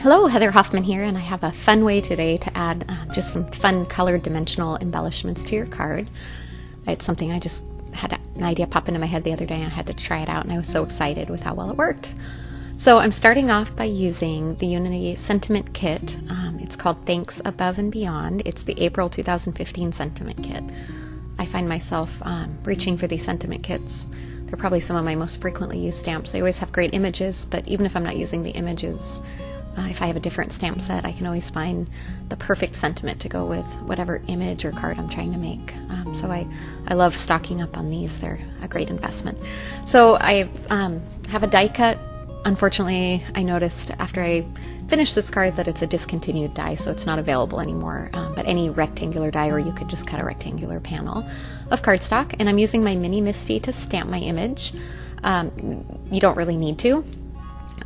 Hello, Heather Hoffman here, and I have a fun way today to add just some fun colored dimensional embellishments to your card. It's something I just had an idea pop into my head the other day, and I had to try it out, and I was so excited with how well it worked. So I'm starting off by using the Unity Sentiment Kit. It's called Thanks Above and Beyond. It's the April 2015 Sentiment Kit. I find myself reaching for these sentiment kits. They're probably some of my most frequently used stamps. They always have great images, but even if I'm not using the images, if I have a different stamp set, I can always find the perfect sentiment to go with whatever image or card I'm trying to make. So I love stocking up on these. They're a great investment. So I have a die cut. Unfortunately, I noticed after I finished this card that it's a discontinued die, so it's not available anymore. But any rectangular die, or you could just cut a rectangular panel of cardstock. And I'm using my Mini Misty to stamp my image. You don't really need to.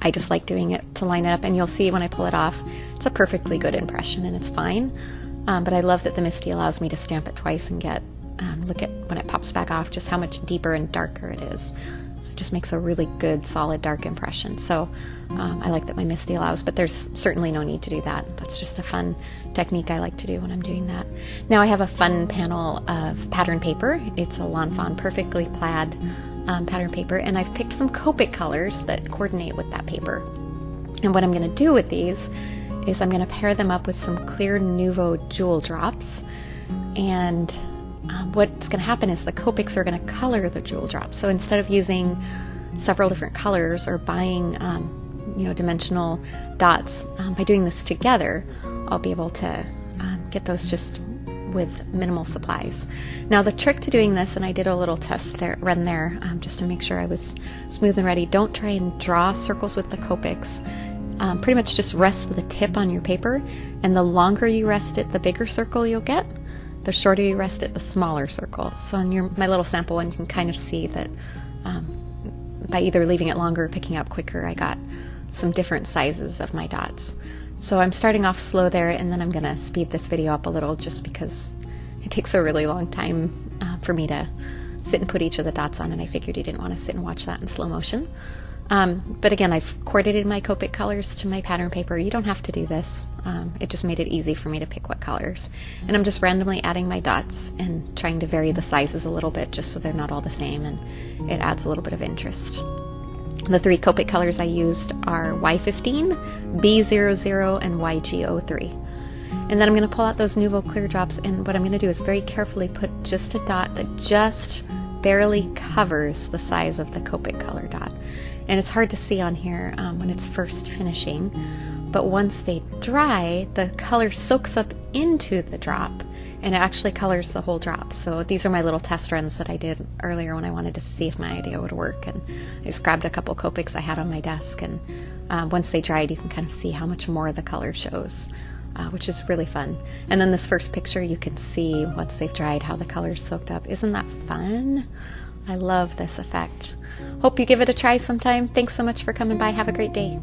I just like doing it to line it up, and you'll see when I pull it off, it's a perfectly good impression and it's fine. But I love that the Misty allows me to stamp it twice and get, look at when it pops back off, just how much deeper and darker it is. It just makes a really good, solid, dark impression. So I like that my Misty allows, but there's certainly no need to do that. That's just a fun technique I like to do when I'm doing that. Now I have a fun panel of pattern paper. It's a Lawn Fawn Perfectly Plaid pattern paper, and I've picked some Copic colors that coordinate with that paper. And what I'm going to do with these is I'm going to pair them up with some clear Nouveau jewel drops, and what's going to happen is the Copics are going to color the jewel drops. So instead of using several different colors or buying dimensional dots, by doing this together, I'll be able to get those just with minimal supplies. Now the trick to doing this, and I did a little test run there just to make sure I was smooth and ready, don't try and draw circles with the Copics. Pretty much just rest the tip on your paper, and the longer you rest it, the bigger circle you'll get. The shorter you rest it, the smaller circle. So on my little sample one, you can kind of see that by either leaving it longer or picking up quicker, I got some different sizes of my dots. So I'm starting off slow there, and then I'm going to speed this video up a little just because it takes a really long time for me to sit and put each of the dots on, and I figured you didn't want to sit and watch that in slow motion. But again, I've coordinated my Copic colors to my pattern paper. You don't have to do this. It just made it easy for me to pick what colors. And I'm just randomly adding my dots and trying to vary the sizes a little bit just so they're not all the same, and it adds a little bit of interest. The three Copic colors I used are Y15, B00, and YG03. And then I'm going to pull out those Nouveau clear drops, and what I'm going to do is very carefully put just a dot that just barely covers the size of the Copic color dot. And it's hard to see on here when it's first finishing, but once they dry, the color soaks up into the drop, and it actually colors the whole drop. So these are my little test runs that I did earlier when I wanted to see if my idea would work. And I just grabbed a couple Copics I had on my desk, and once they dried, you can kind of see how much more the color shows, which is really fun. And then this first picture, you can see once they've dried how the color's soaked up. Isn't that fun? I love this effect. Hope you give it a try sometime. Thanks so much for coming by. Have a great day.